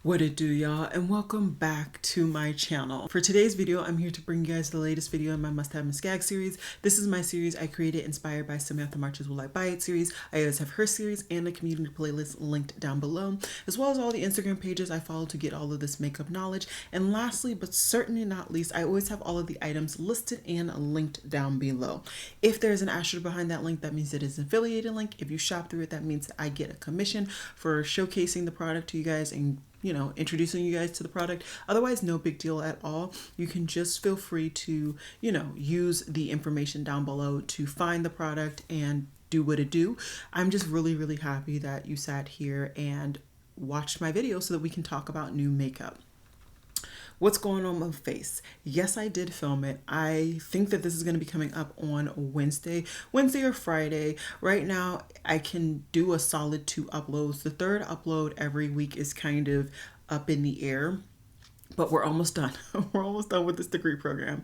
What it do, y'all, and welcome back to my channel. For today's video, I'm here to bring you guys the latest video in my Must Have Miss Gags series. This is my series I created inspired by Samantha March's Will I Buy It series. I always have her series and a community playlist linked down below, as well as all the Instagram pages I follow to get all of this makeup knowledge. And lastly, but certainly not least, I always have all of the items listed and linked down below. If there's an asterisk behind that link, that means it is an affiliated link. If you shop through it, that means that I get a commission for showcasing the product to you guys and introducing you guys to the product. Otherwise, no big deal at all. You can just feel free to, use the information down below to find the product and do what it do. I'm just really, really happy that you sat here and watched my video so that we can talk about new makeup. What's going on with my face? Yes, I did film it. I think that this is going to be coming up on Wednesday or Friday. Right now, I can do a solid 2 uploads. The third upload every week is kind of up in the air, but we're almost done. We're almost done with this degree program.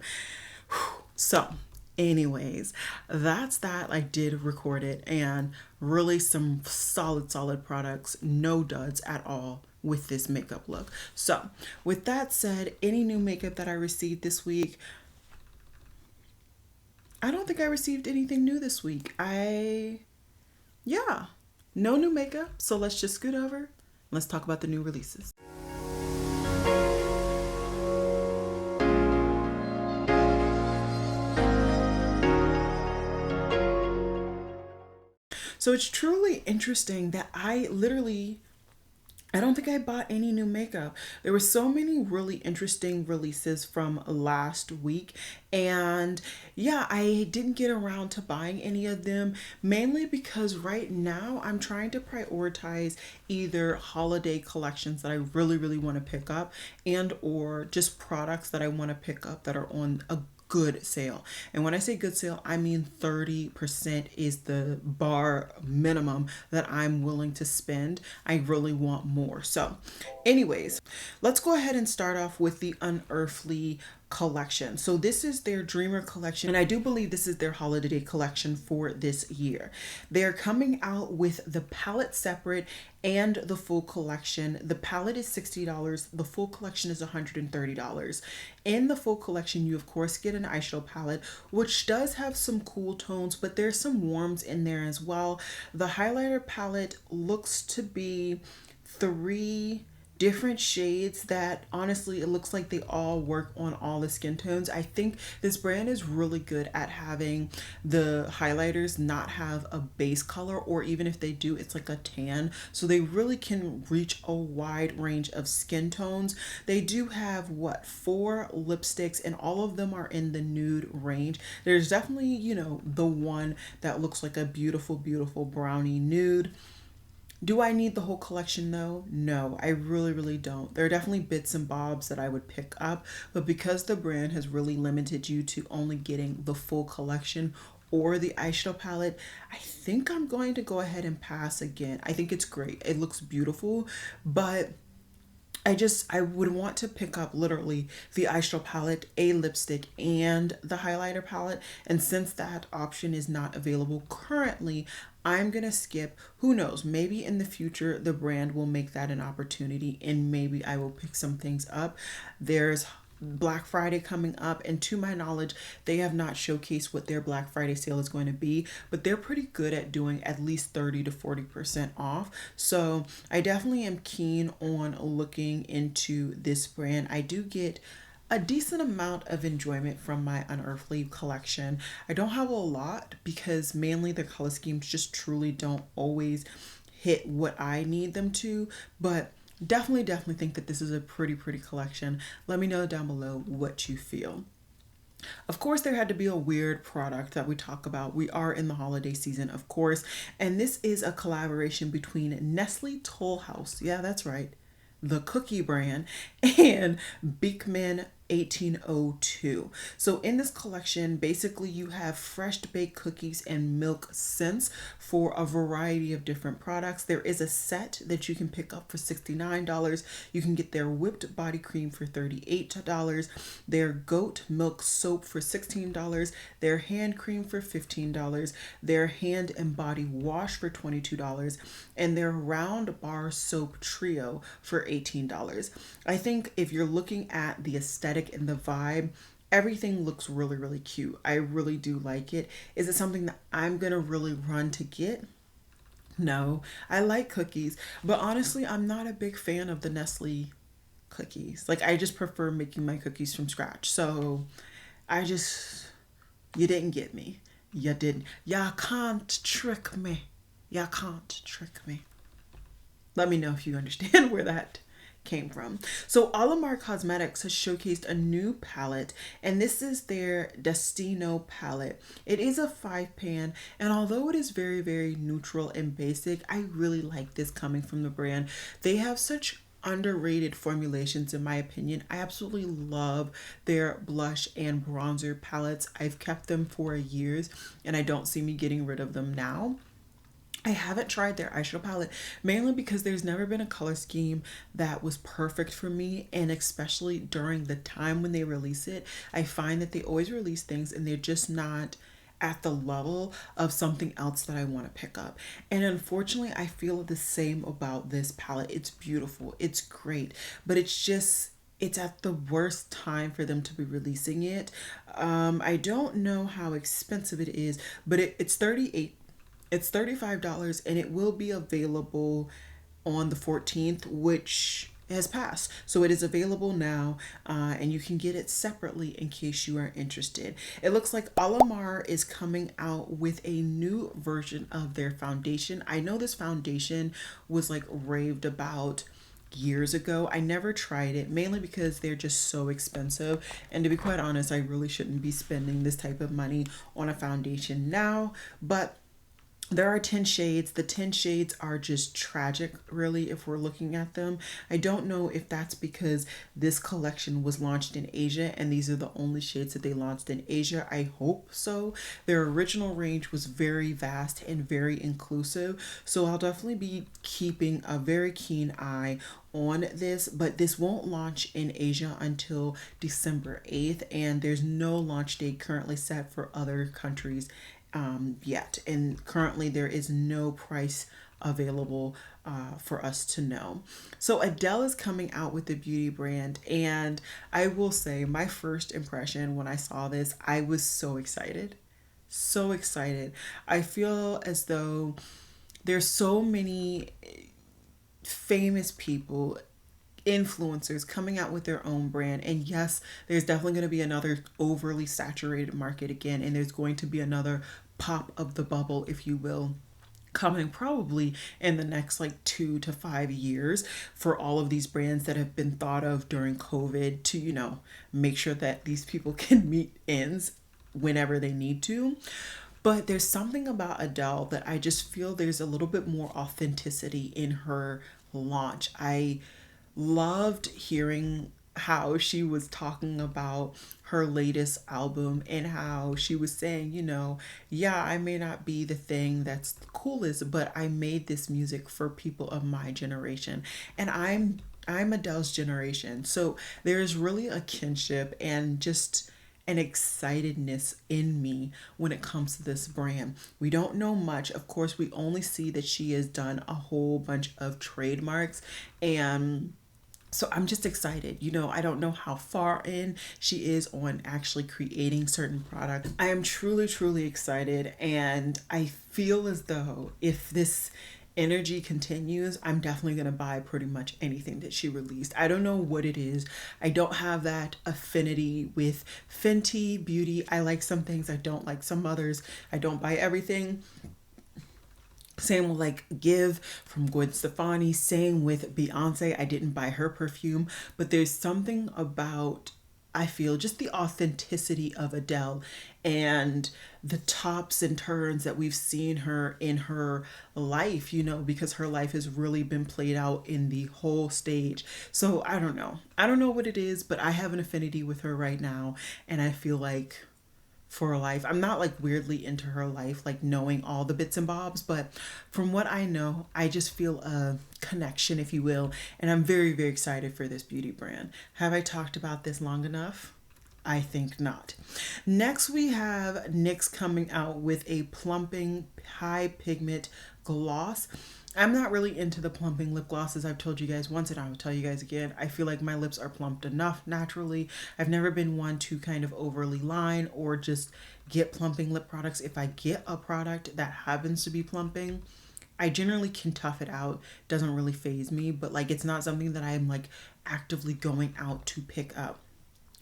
So, anyways, that's that. I did record it, and really some solid products, no duds at all with this makeup look. So with that said, any new makeup that I received this week, I don't think I received anything new this week. Yeah, no new makeup. So let's just scoot over. Let's talk about the new releases. So it's truly interesting that I don't think I bought any new makeup. There were so many really interesting releases from last week. And yeah, I didn't get around to buying any of them, mainly because right now I'm trying to prioritize either holiday collections that I really, really want to pick up and or just products that I want to pick up that are on a good sale. And when I say good sale, I mean 30% is the bar minimum that I'm willing to spend. I really want more. So anyways, let's go ahead and start off with the Unearthly collection. So this is their Dreamer collection, and I do believe this is their holiday collection for this year. They're coming out with the palette separate and the full collection. The palette is $60. The full collection is $130. In the full collection, you of course get an eyeshadow palette, which does have some cool tones, but there's some warms in there as well. The highlighter palette looks to be 3 different shades that honestly it looks like they all work on all the skin tones. I think this brand is really good at having the highlighters not have a base color, or even if they do, it's like a tan, so they really can reach a wide range of skin tones. They do have 4 lipsticks, and all of them are in the nude range. There's definitely the one that looks like a beautiful brownie nude. Do I need the whole collection though? No, I really don't. There are definitely bits and bobs that I would pick up, but because the brand has really limited you to only getting the full collection or the eyeshadow palette, I think I'm going to go ahead and pass again. I think it's great. It looks beautiful, but I would want to pick up literally the eyeshadow palette, a lipstick, and the highlighter palette. And since that option is not available currently, I'm going to skip. Who knows? Maybe in the future, the brand will make that an opportunity and maybe I will pick some things up. There's Black Friday coming up, and to my knowledge, they have not showcased what their Black Friday sale is going to be, but they're pretty good at doing at least 30 to 40% off. So I definitely am keen on looking into this brand. I do get a decent amount of enjoyment from my Unearthly collection. I don't have a lot because mainly the color schemes just truly don't always hit what I need them to, but definitely think that this is a pretty collection. Let me know down below what you feel. Of course, there had to be a weird product that we talk about. We are in the holiday season, of course, and this is a collaboration between Nestle Toll House, yeah, that's right, the cookie brand, and Beekman 1802. So in this collection, basically you have fresh baked cookies and milk scents for a variety of different products. There is a set that you can pick up for $69. You can get their whipped body cream for $38, their goat milk soap for $16, their hand cream for $15, their hand and body wash for $22, and their round bar soap trio for $18. I think if you're looking at the aesthetic and the vibe, everything looks really, really cute. I really do like it. Is it something that I'm gonna really run to get? No. I like cookies, but honestly, I'm not a big fan of the Nestle cookies. Like, I just prefer making my cookies from scratch. So I just, you didn't get me. You didn't. Y'all can't trick me. Y'all can't trick me. Let me know if you understand where that came from. So Alamar Cosmetics has showcased a new palette, and this is their Destino palette. It is a 5-pan, and although it is very, very neutral and basic, I really like this coming from the brand. They have such underrated formulations in my opinion. I absolutely love their blush and bronzer palettes. I've kept them for years and I don't see me getting rid of them now. I haven't tried their eyeshadow palette mainly because there's never been a color scheme that was perfect for me, and especially during the time when they release it, I find that they always release things and they're just not at the level of something else that I want to pick up. And unfortunately, I feel the same about this palette. It's beautiful, it's great, but it's at the worst time for them to be releasing it. I don't know how expensive it is, but it's $35 and it will be available on the 14th, which has passed. So it is available now, and you can get it separately in case you are interested. It looks like Alamar is coming out with a new version of their foundation. I know this foundation was like raved about years ago. I never tried it mainly because they're just so expensive, and to be quite honest, I really shouldn't be spending this type of money on a foundation now. But there are 10 shades. The 10 shades are just tragic, really, if we're looking at them. I don't know if that's because this collection was launched in Asia and these are the only shades that they launched in Asia. I hope so. Their original range was very vast and very inclusive. So I'll definitely be keeping a very keen eye on this, but this won't launch in Asia until December 8th, and there's no launch date currently set for other countries yet, and currently there is no price available for us to know. So Adele is coming out with the beauty brand, and I will say my first impression when I saw this, I was so excited. So excited. I feel as though there's so many famous people, influencers coming out with their own brand, and yes, there's definitely going to be another overly saturated market again, and there's going to be another pop of the bubble, if you will, coming probably in the next like 2 to 5 years for all of these brands that have been thought of during COVID to, make sure that these people can meet ends whenever they need to. But there's something about Adele that I just feel there's a little bit more authenticity in her launch. I loved hearing how she was talking about her latest album and how she was saying, yeah, I may not be the thing that's the coolest, but I made this music for people of my generation. And I'm Adele's generation. So there's really a kinship and just an excitedness in me when it comes to this brand. We don't know much. Of course, we only see that she has done a whole bunch of trademarks, and so I'm just excited. I don't know how far in she is on actually creating certain products. I am truly, truly excited, and I feel as though if this energy continues, I'm definitely going to buy pretty much anything that she released. I don't know what it is. I don't have that affinity with Fenty beauty. I like some things, I don't like some others. I don't buy everything. Same with like Give from Gwen Stefani. Same with Beyonce. I didn't buy her perfume, but there's something about I feel just the authenticity of Adele and the tops and turns that we've seen her in her life, you know, because her life has really been played out in the whole stage. So I don't know. I don't know what it is, but I have an affinity with her right now. And I feel like for her life, I'm not like weirdly into her life, like knowing all the bits and bobs, but from what I know, I just feel a connection, if you will. And I'm very, very excited for this beauty brand. Have I talked about this long enough? I think not. Next, we have NYX coming out with a plumping high pigment gloss. I'm not really into the plumping lip glosses. I've told you guys once and I will tell you guys again. I feel like my lips are plumped enough naturally. I've never been one to kind of overly line or just get plumping lip products. If I get a product that happens to be plumping, I generally can tough it out. Doesn't really phase me, but like it's not something that I'm like actively going out to pick up.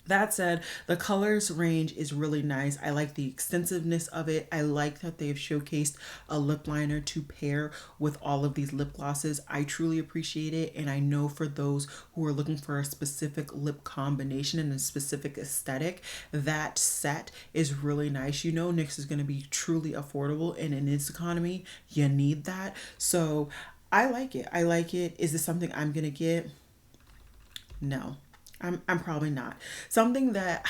That said, the colors range is really nice. I like the extensiveness of it. I like that they've showcased a lip liner to pair with all of these lip glosses. I truly appreciate it. And I know for those who are looking for a specific lip combination and a specific aesthetic, that set is really nice. You know, NYX is going to be truly affordable. And in this economy, you need that. So I like it. I like it. Is this something I'm going to get? No. I'm probably not. Something that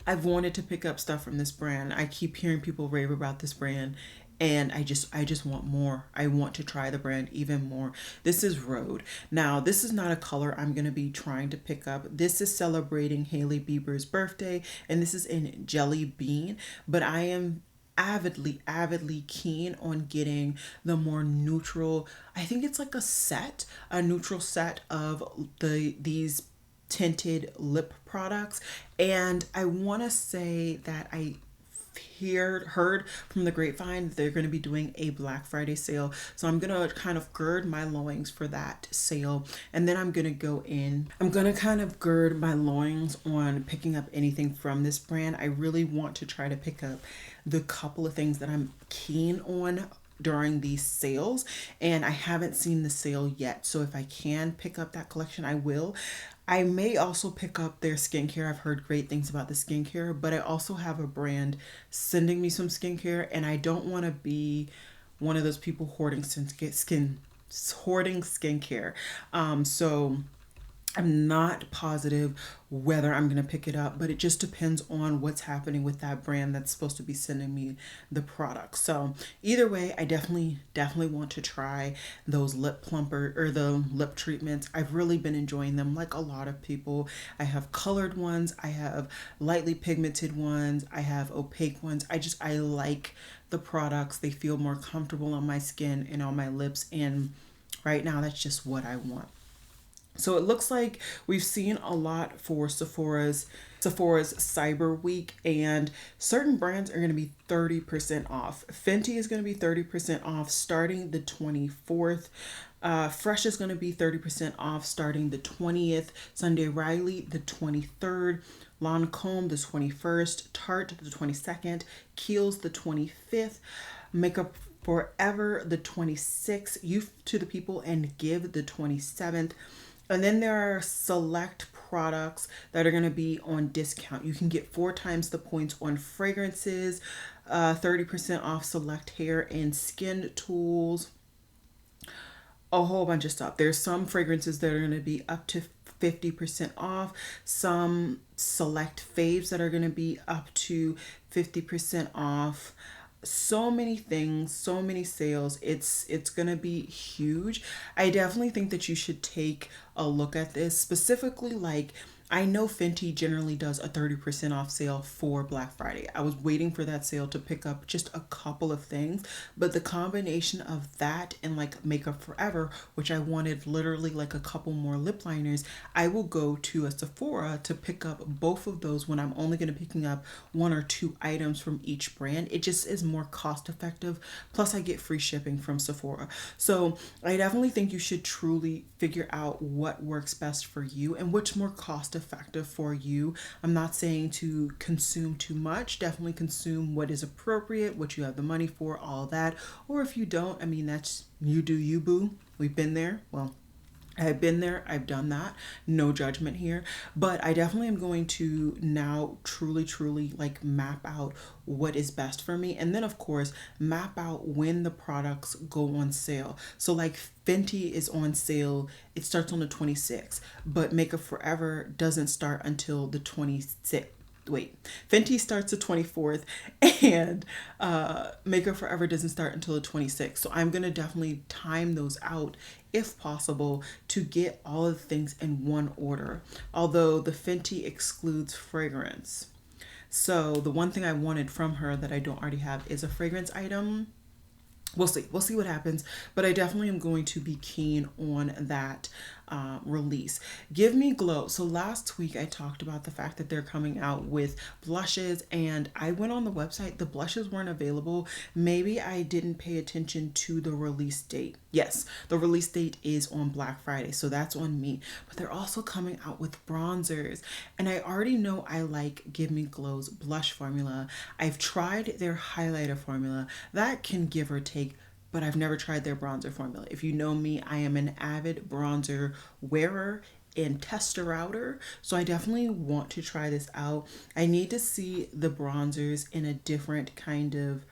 I've wanted to pick up stuff from this brand. I keep hearing people rave about this brand and I just want more. I want to try the brand even more. This is Rhode. Now, this is not a color I'm going to be trying to pick up. This is celebrating Hailey Bieber's birthday and this is in Jelly Bean, but I am avidly keen on getting the more neutral, I think it's like a neutral set of these tinted lip products. And I want to say that I heard from the grapevine that they're going to be doing a Black Friday sale. So I'm going to kind of gird my loins for that sale. And then I'm going to I'm going to kind of gird my loins on picking up anything from this brand. I really want to try to pick up the couple of things that I'm keen on during these sales, and I haven't seen the sale yet. So if I can pick up that collection, I will. I may also pick up their skincare. I've heard great things about the skincare, but I also have a brand sending me some skincare, and I don't want to be one of those people hoarding skincare. So I'm not positive whether I'm going to pick it up, but it just depends on what's happening with that brand that's supposed to be sending me the product. So either way, I definitely want to try those lip plumper or the lip treatments. I've really been enjoying them like a lot of people. I have colored ones, I have lightly pigmented ones, I have opaque ones. I like the products. They feel more comfortable on my skin and on my lips, and right now that's just what I want. So it looks like we've seen a lot for Sephora's Cyber Week, and certain brands are going to be 30% off. Fenty is going to be 30% off starting the 24th. Fresh is going to be 30% off starting the 20th. Sunday Riley the 23rd. Lancome the 21st. Tarte the 22nd. Kiehl's the 25th. Makeup Forever the 26th. Youth to the People and Give the 27th. And then there are select products that are going to be on discount. You can get 4 times the points on fragrances, 30% off select hair and skin tools, a whole bunch of stuff. There's some fragrances that are going to be up to 50% off, some select faves that are going to be up to 50% off. So many things, so many sales. It's gonna be huge. I definitely think that you should take a look at this specifically. Like, I know Fenty generally does a 30% off sale for Black Friday. I was waiting for that sale to pick up just a couple of things, but the combination of that and like Makeup Forever, which I wanted literally like a couple more lip liners, I will go to a Sephora to pick up both of those when I'm only going to be picking up 1 or 2 items from each brand. It just is more cost effective. Plus I get free shipping from Sephora. So I definitely think you should truly figure out what works best for you and what's more cost effective for you. I'm not saying to consume too much. Definitely consume what is appropriate, what you have the money for, all that. Or if you don't, I mean, that's you do you, boo. We've been there. Well, I've been there, I've done that. No judgment here, but I definitely am going to now truly like map out what is best for me. And then, of course, map out when the products go on sale. So, like Fenty is on sale, it starts on the 26th, but Makeup Forever doesn't start until the 26th. Wait, Fenty starts the 24th, and Makeup Forever doesn't start until the 26th. So I'm going to definitely time those out if possible to get all of the things in one order. Although the Fenty excludes fragrance. So the one thing I wanted from her that I don't already have is a fragrance item. We'll see. We'll see what happens. But I definitely am going to be keen on that release. Give Me Glow. So last week I talked about the fact that they're coming out with blushes, and I went on the website. The blushes weren't available. Maybe I didn't pay attention to the release date. Yes, the release date is on Black Friday, so that's on me. But they're also coming out with bronzers, and I already know I like Give Me Glow's blush formula. I've tried their highlighter formula. That can give or take, but I've never tried their bronzer formula. If you know me, I am an avid bronzer wearer and tester outer, so I definitely want to try this out. I need to see the bronzers in a different kind of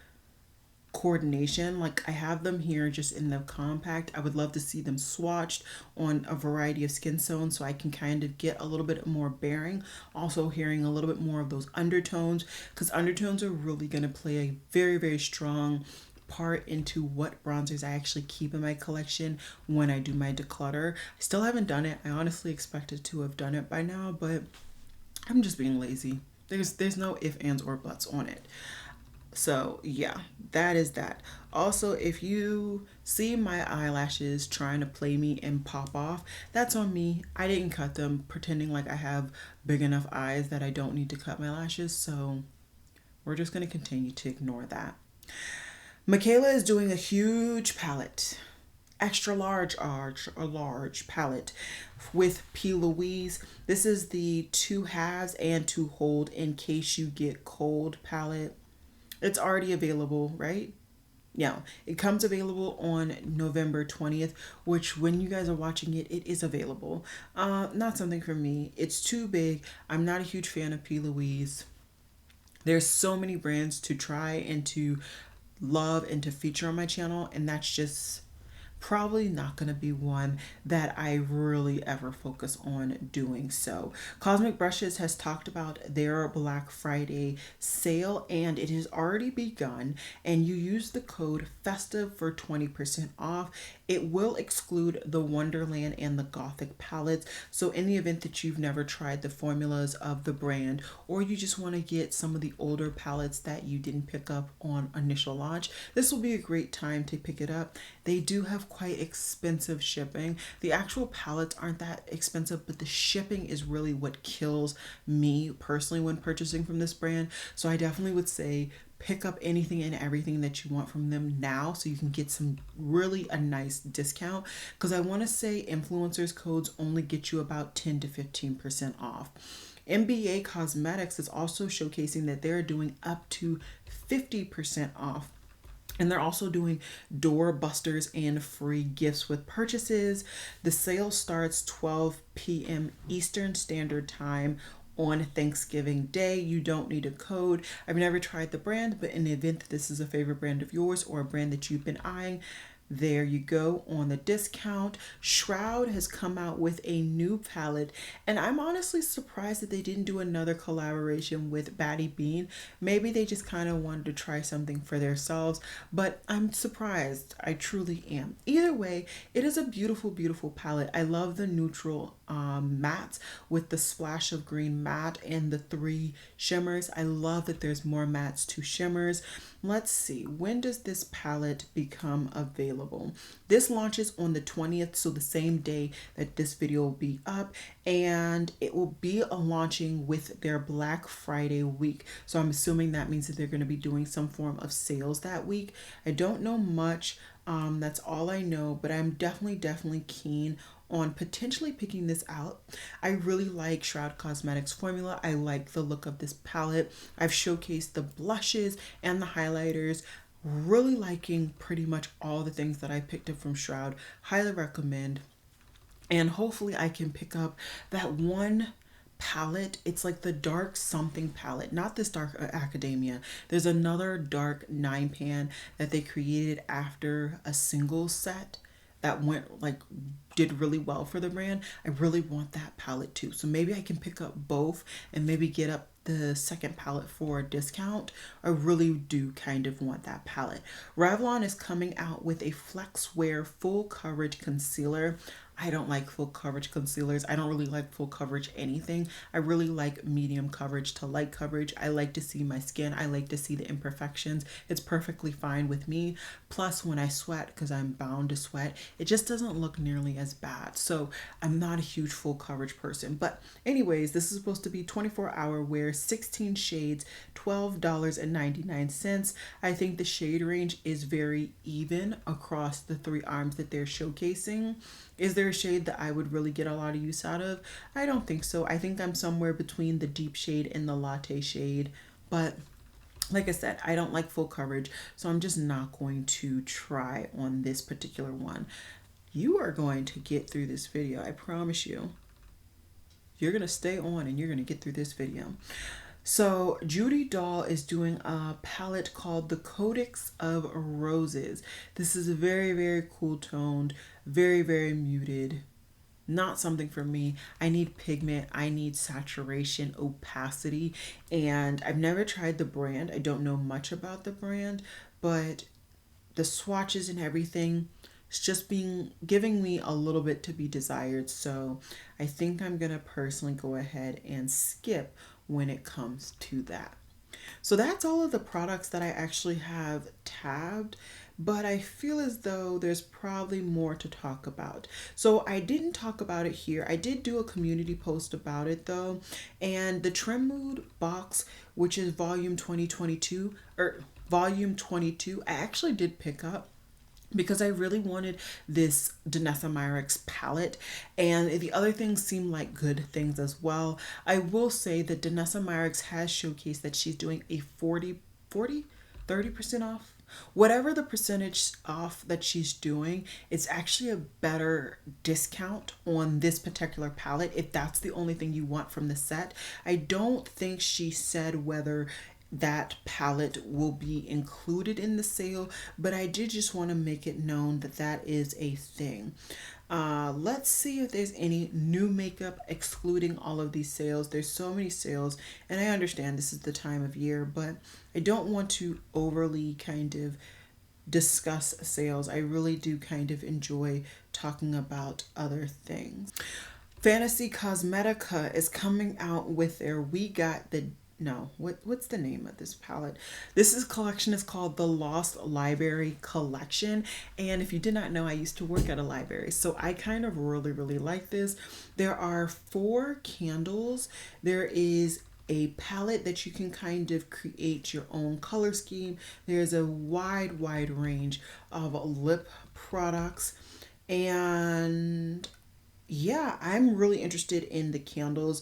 coordination. Like I have them here just in the compact. I would love to see them swatched on a variety of skin tones so I can kind of get a little bit more bearing. Also hearing a little bit more of those undertones, because undertones are really going to play a very strong part into what bronzers I actually keep in my collection when I do my declutter. I still haven't done it. I honestly expected to have done it by now, but I'm just being lazy. There's no ifs, ands, or buts on it. So yeah, that is that. Also, if you see my eyelashes trying to play me and pop off, that's on me. I didn't cut them, pretending like I have big enough eyes that I don't need to cut my lashes. So we're just going to continue to ignore that. Michaela is doing a huge palette, extra large or large palette with P. Louise. This is the two halves and to hold in case you get cold palette. It's already available, right? Yeah, it comes available on November 20th, which when you guys are watching it, it is available. Not something for me. It's too big. I'm not a huge fan of P. Louise. There's so many brands to try and to love and to feature on my channel, and that's just probably not going to be one that I really ever focus on doing. So Cosmic Brushes has talked about their Black Friday sale, and it has already begun, and you use the code festive for 20% off. It will exclude the Wonderland and the Gothic palettes. So in the event that you've never tried the formulas of the brand, or you just want to get some of the older palettes that you didn't pick up on initial launch, this will be a great time to pick it up. They do have quite expensive shipping. The actual palettes aren't that expensive, but the shipping is really what kills me personally when purchasing from this brand. So I definitely would say pick up anything and everything that you want from them now so you can get some really a nice discount, because I want to say influencers codes only get you about 10 to 15% off. MBA Cosmetics is also showcasing that they're doing up to 50% off. And they're also doing door busters and free gifts with purchases. The sale starts 12 p.m. Eastern Standard Time on Thanksgiving Day. You don't need a code. I've never tried the brand, but in the event that this is a favorite brand of yours or a brand that you've been eyeing, there you go on the discount. Shroud has come out with a new palette, and I'm honestly surprised that they didn't do another collaboration with Batty Bean. Maybe they just kind of wanted to try something for themselves, but I'm surprised. I truly am. Either way, it is a beautiful palette. I love the neutral mattes with the splash of green matte and the 3 shimmers. I love that there's more mattes to shimmers. Let's see, when does this palette become available? This launches on the 20th, so the same day that this video will be up, and it will be launching with their Black Friday week. So I'm assuming that means that they're going to be doing some form of sales that week. I don't know much. That's all I know, but I'm definitely keen on potentially picking this out. I really like Shroud Cosmetics formula. I like the look of this palette. I've showcased the blushes and the highlighters. Really liking pretty much all the things that I picked up from Shroud. Highly recommend. And hopefully I can pick up that one palette. It's like the dark something palette, not this dark academia. There's another dark 9 pan that they created after a single set that went like did really well for the brand. I really want that palette too. So maybe I can pick up both and maybe get up the second palette for a discount. I really do kind of want that palette. Revlon is coming out with a Flex Wear full coverage concealer. I don't like full coverage concealers. I don't really like full coverage anything. I really like medium coverage to light coverage. I like to see my skin. I like to see the imperfections. It's perfectly fine with me. Plus, when I sweat, because I'm bound to sweat, it just doesn't look nearly as bad. So I'm not a huge full coverage person. But anyways, this is supposed to be 24-hour wear, 16 shades, $12.99. I think the shade range is very even across the three arms that they're showcasing. Is there a shade that I would really get a lot of use out of? I don't think so. I think I'm somewhere between the deep shade and the latte shade. But like I said, I don't like full coverage, so I'm just not going to try on this particular one. You are going to get through this video. I promise you. You're going to stay on and you're going to get through this video. So Judy Doll is doing a palette called the Codex of Roses. This is a very, very cool toned, very, very muted. Not something for me. I need pigment. I need saturation, opacity. And I've never tried the brand. I don't know much about the brand, but the swatches and everything, it's just being giving me a little bit to be desired. So I think I'm gonna personally go ahead and skip when it comes to that. So that's all of the products that I actually have tabbed, but I feel as though there's probably more to talk about. So I didn't talk about it here. I did do a community post about it though, and the Trim Mood box, which is volume 2022 or volume 22, I actually did pick up because I really wanted this Danessa Myricks palette, and the other things seem like good things as well. I will say that Danessa Myricks has showcased that she's doing a 30% off. Whatever the percentage off that she's doing, it's actually a better discount on this particular palette if that's the only thing you want from the set. I don't think she said whether that palette will be included in the sale, but I did just want to make it known that that is a thing. Let's see if there's any new makeup excluding all of these sales. There's so many sales, and I understand this is the time of year, but I don't want to overly kind of discuss sales. I really do kind of enjoy talking about other things. Fantasy Cosmetica is coming out with their We Got the no, what's the name of this palette? Collection is called the Lost Library Collection. And if you did not know, I used to work at a library, so I kind of really, really like this. There are 4 candles. There is a palette that you can kind of create your own color scheme. There's a wide range of lip products. And yeah, I'm really interested in the candles.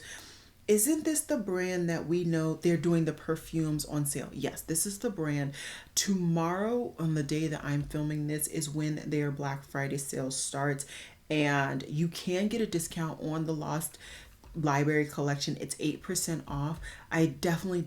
Isn't this the brand that we know they're doing the perfumes on sale? Yes, this is the brand. Tomorrow, on the day that I'm filming this, is when their Black Friday sale starts, and you can get a discount on the Lost Library Collection. It's 8% off. I definitely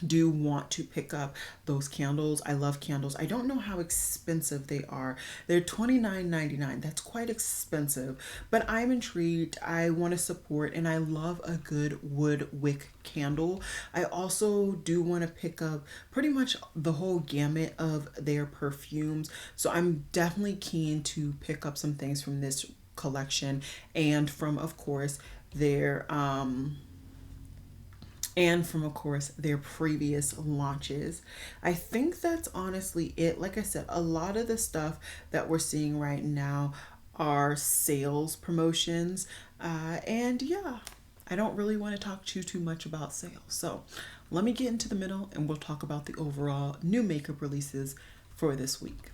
do want to pick up those candles. I love candles. I don't know how expensive they are. They're $29.99. That's quite expensive, but I'm intrigued. I want to support, and I love a good wood wick candle. I also do want to pick up pretty much the whole gamut of their perfumes. So I'm definitely keen to pick up some things from this collection and from, of course, their previous launches. I think that's honestly it. Like I said, a lot of the stuff that we're seeing right now are sales promotions. And yeah, I don't really want to talk too much about sales. So let me get into the middle and we'll talk about the overall new makeup releases for this week.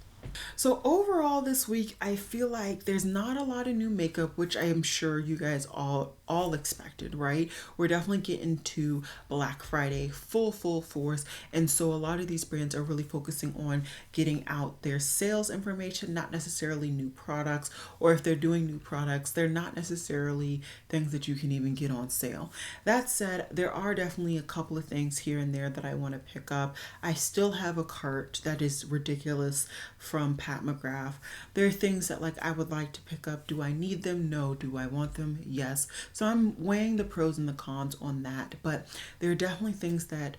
So overall this week, I feel like there's not a lot of new makeup, which I am sure you guys all expected, right? We're definitely getting to Black Friday full force, and so a lot of these brands are really focusing on getting out their sales information, not necessarily new products, or if they're doing new products, they're not necessarily things that you can even get on sale. That said, there are definitely a couple of things here and there that I want to pick up. I still have a cart that is ridiculous from Pat McGrath. There are things that like I would like to pick up. Do I need them? No. Do I want them? Yes. So I'm weighing the pros and the cons on that, but there are definitely things that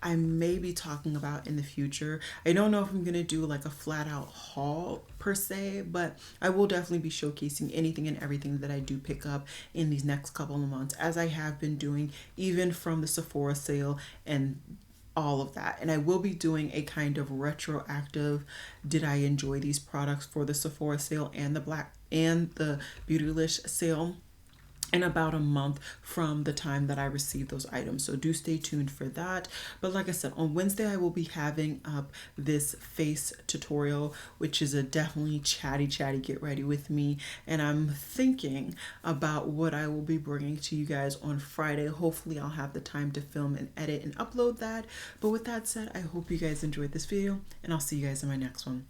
I may be talking about in the future. I don't know if I'm going to do like a flat out haul per se, but I will definitely be showcasing anything and everything that I do pick up in these next couple of months, as I have been doing even from the Sephora sale and all of that. And I will be doing a kind of retroactive did I enjoy these products for the Sephora sale and the Black and the Beautylish sale in about a month from the time that I received those items. So do stay tuned for that. But like I said, on Wednesday, I will be having up this face tutorial, which is a definitely chatty, get ready with me. And I'm thinking about what I will be bringing to you guys on Friday. Hopefully I'll have the time to film and edit and upload that. But with that said, I hope you guys enjoyed this video, and I'll see you guys in my next one.